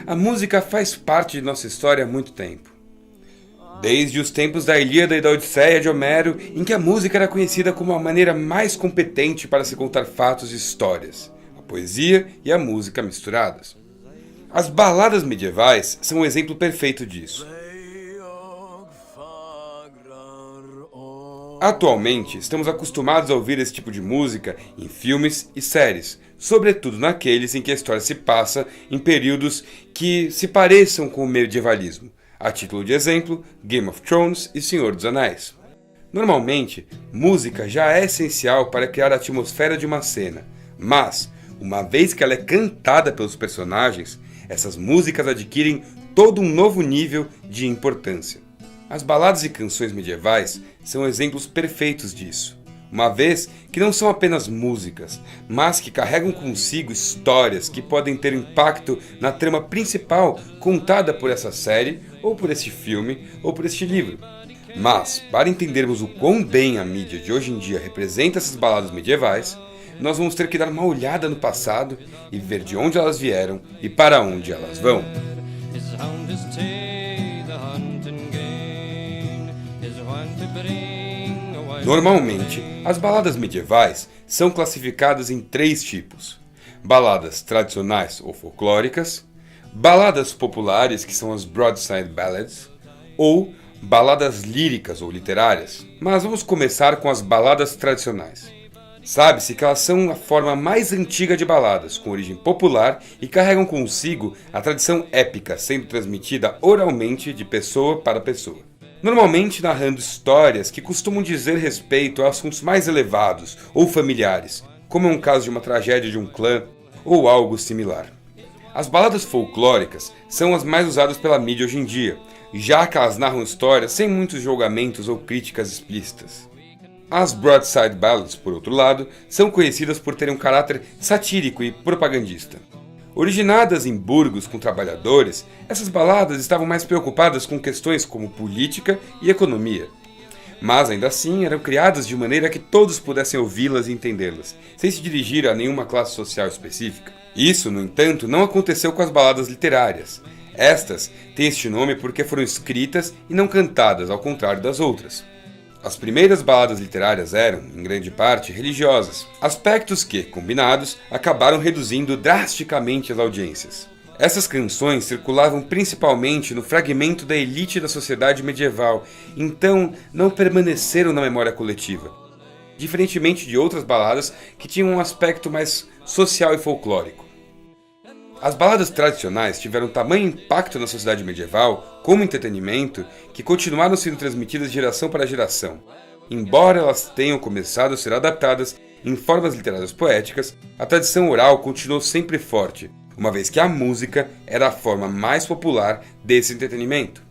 A música faz parte de nossa história há muito tempo. Desde os tempos da Ilíada e da Odisseia de Homero, em que a música era conhecida como a maneira mais competente para se contar fatos e histórias, a poesia e a música misturadas. As baladas medievais são um exemplo perfeito disso. Atualmente, estamos acostumados a ouvir esse tipo de música em filmes e séries, sobretudo naqueles em que a história se passa em períodos que se pareçam com o medievalismo. A título de exemplo, Game of Thrones e Senhor dos Anéis. Normalmente, música já é essencial para criar a atmosfera de uma cena, mas, uma vez que ela é cantada pelos personagens, essas músicas adquirem todo um novo nível de importância. As baladas e canções medievais são exemplos perfeitos disso, uma vez que não são apenas músicas, mas que carregam consigo histórias que podem ter impacto na trama principal contada por essa série, ou por este filme, ou por este livro. Mas, para entendermos o quão bem a mídia de hoje em dia representa essas baladas medievais, nós vamos ter que dar uma olhada no passado e ver de onde elas vieram e para onde elas vão. Normalmente, as baladas medievais são classificadas em 3 tipos: baladas tradicionais ou folclóricas, baladas populares, que são as broadside ballads, ou baladas líricas ou literárias. Mas vamos começar com as baladas tradicionais. Sabe-se que elas são a forma mais antiga de baladas, com origem popular e carregam consigo a tradição épica, sendo transmitida oralmente de pessoa para pessoa. Normalmente narrando histórias que costumam dizer respeito a assuntos mais elevados ou familiares, como é um caso de uma tragédia de um clã ou algo similar. As baladas folclóricas são as mais usadas pela mídia hoje em dia, já que elas narram histórias sem muitos julgamentos ou críticas explícitas. As broadside ballads, por outro lado, são conhecidas por terem um caráter satírico e propagandista. Originadas em burgos com trabalhadores, essas baladas estavam mais preocupadas com questões como política e economia. Mas ainda assim eram criadas de maneira que todos pudessem ouvi-las e entendê-las, sem se dirigir a nenhuma classe social específica. Isso, no entanto, não aconteceu com as baladas literárias. Estas têm este nome porque foram escritas e não cantadas, ao contrário das outras. As primeiras baladas literárias eram, em grande parte, religiosas, aspectos que, combinados, acabaram reduzindo drasticamente as audiências. Essas canções circulavam principalmente no fragmento da elite da sociedade medieval, então não permaneceram na memória coletiva, diferentemente de outras baladas que tinham um aspecto mais social e folclórico. As baladas tradicionais tiveram tamanho impacto na sociedade medieval, como entretenimento, que continuaram sendo transmitidas de geração para geração. Embora elas tenham começado a ser adaptadas em formas literárias poéticas, a tradição oral continuou sempre forte, uma vez que a música era a forma mais popular desse entretenimento.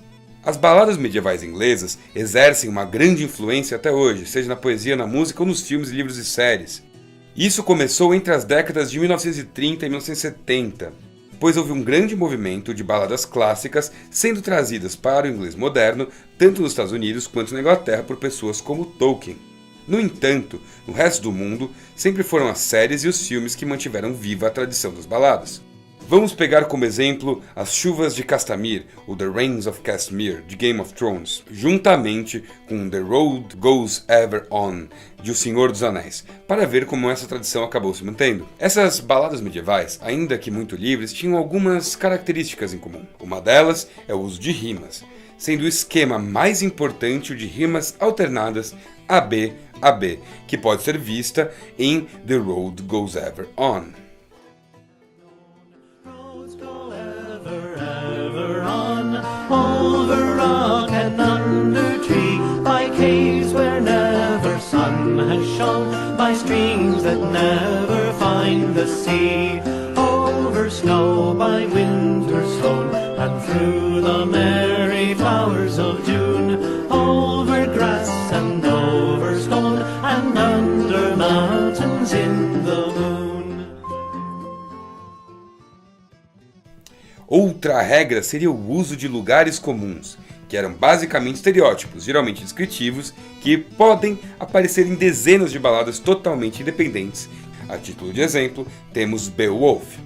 As baladas medievais inglesas exercem uma grande influência até hoje, seja na poesia, na música ou nos filmes, livros e séries. Isso começou entre as décadas de 1930 e 1970, pois houve um grande movimento de baladas clássicas sendo trazidas para o inglês moderno, tanto nos Estados Unidos quanto na Inglaterra por pessoas como Tolkien. No entanto, no resto do mundo, sempre foram as séries e os filmes que mantiveram viva a tradição das baladas. Vamos pegar como exemplo As Chuvas de Castamir, ou The Rains of Castamir, de Game of Thrones, juntamente com The Road Goes Ever On, de O Senhor dos Anéis, para ver como essa tradição acabou se mantendo. Essas baladas medievais, ainda que muito livres, tinham algumas características em comum. Uma delas é o uso de rimas, sendo o esquema mais importante o de rimas alternadas AB a B, que pode ser vista em The Road Goes Ever On. Over rock and under tree, by caves where never sun has shone, by streams that never find the sea, over snow, by winter sown, and through the merry flowers of June, over grass and over stone, and under mountains in the moon. Outra regra seria o uso de lugares comuns, que eram basicamente estereótipos, geralmente descritivos, que podem aparecer em dezenas de baladas totalmente independentes, A título de exemplo, temos Beowulf.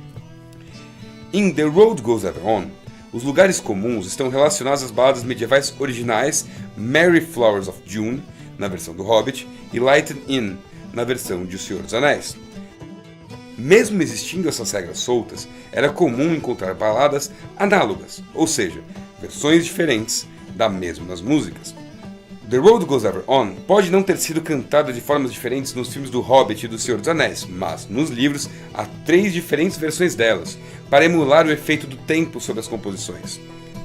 Em The Road Goes Ever On, os lugares comuns estão relacionados às baladas medievais originais Merry Flowers of June, na versão do Hobbit, e Lighted Inn, na versão de O Senhor dos Anéis. Mesmo existindo essas regras soltas, era comum encontrar baladas análogas, ou seja, versões diferentes das mesmas músicas. The Road Goes Ever On pode não ter sido cantada de formas diferentes nos filmes do Hobbit e do Senhor dos Anéis, mas nos livros há 3 diferentes versões delas, para emular o efeito do tempo sobre as composições.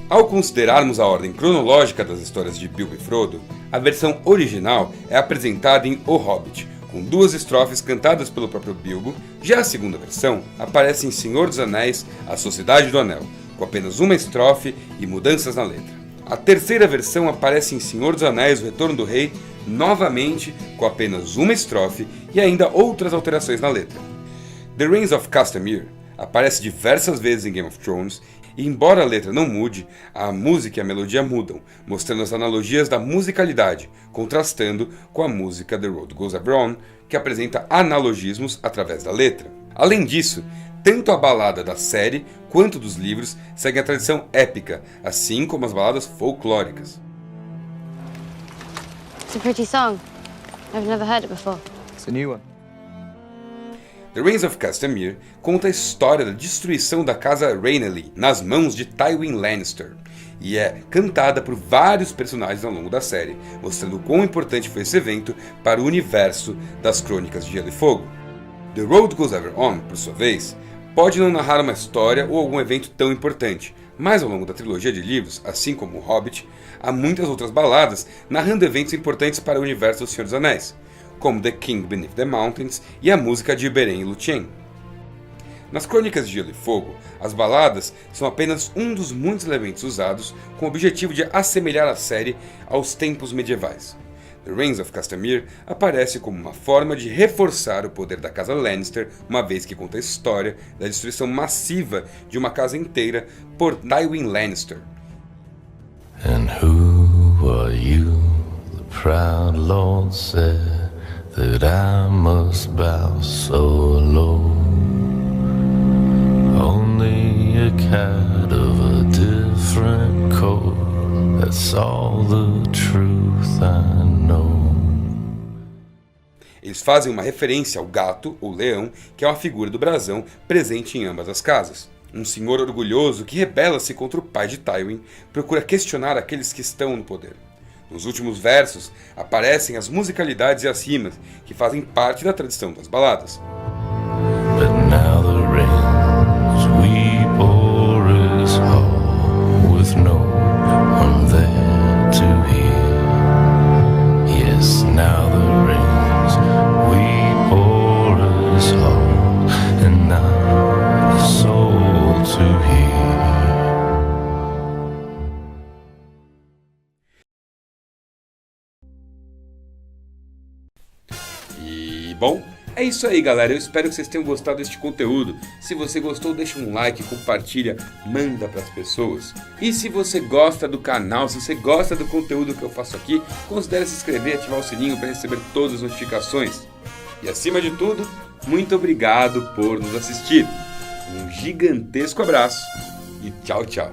Ao considerarmos a ordem cronológica das histórias de Bilbo e Frodo, a versão original é apresentada em O Hobbit, com 2 estrofes cantadas pelo próprio Bilbo. Já a segunda versão aparece em Senhor dos Anéis, A Sociedade do Anel, com apenas uma estrofe e mudanças na letra. A terceira versão aparece em Senhor dos Anéis, O Retorno do Rei, novamente com apenas uma estrofe e ainda outras alterações na letra. The Rains of Castamere aparece diversas vezes em Game of Thrones e, embora a letra não mude, a música e a melodia mudam, mostrando as analogias da musicalidade, contrastando com a música The Road Goes Ever On, que apresenta analogismos através da letra. Além disso, tanto a balada da série quanto dos livros seguem a tradição épica, assim como as baladas folclóricas. It's a pretty song. I've never heard it before. It's a new one. The Rains of Castamere conta a história da destruição da casa Raineley nas mãos de Tywin Lannister, e é cantada por vários personagens ao longo da série, mostrando quão importante foi esse evento para o universo das Crônicas de Gelo e Fogo. The Road Goes Ever On, por sua vez, pode não narrar uma história ou algum evento tão importante, mas ao longo da trilogia de livros, assim como o Hobbit, há muitas outras baladas narrando eventos importantes para o universo do Senhor dos Anéis, como The King Beneath the Mountains e a música de Beren e Lúthien. Nas Crônicas de Gelo e Fogo, as baladas são apenas um dos muitos elementos usados com o objetivo de assemelhar a série aos tempos medievais. The Rains of Castamere aparece como uma forma de reforçar o poder da casa Lannister, uma vez que conta a história da destruição massiva de uma casa inteira por Tywin Lannister. And who are you? The proud lord said that I must bow so low. Only a cat of a different coat, that's all the truth I know. Eles fazem uma referência ao gato, ou leão, que é uma figura do brasão presente em ambas as casas. Um senhor orgulhoso que rebela-se contra o pai de Tywin, procura questionar aqueles que estão no poder. Nos últimos versos, aparecem as musicalidades e as rimas, que fazem parte da tradição das baladas. But now the rains weep o'er his hall, with no one there to hear. Yes, now the rains weep o'er his hall, and not a soul to hear. Bom, é isso aí, galera. Eu espero que vocês tenham gostado deste conteúdo. Se você gostou, deixa um like, compartilha, manda para as pessoas. E se você gosta do canal, se você gosta do conteúdo que eu faço aqui, considere se inscrever e ativar o sininho para receber todas as notificações. E acima de tudo, muito obrigado por nos assistir. Um gigantesco abraço e tchau, tchau.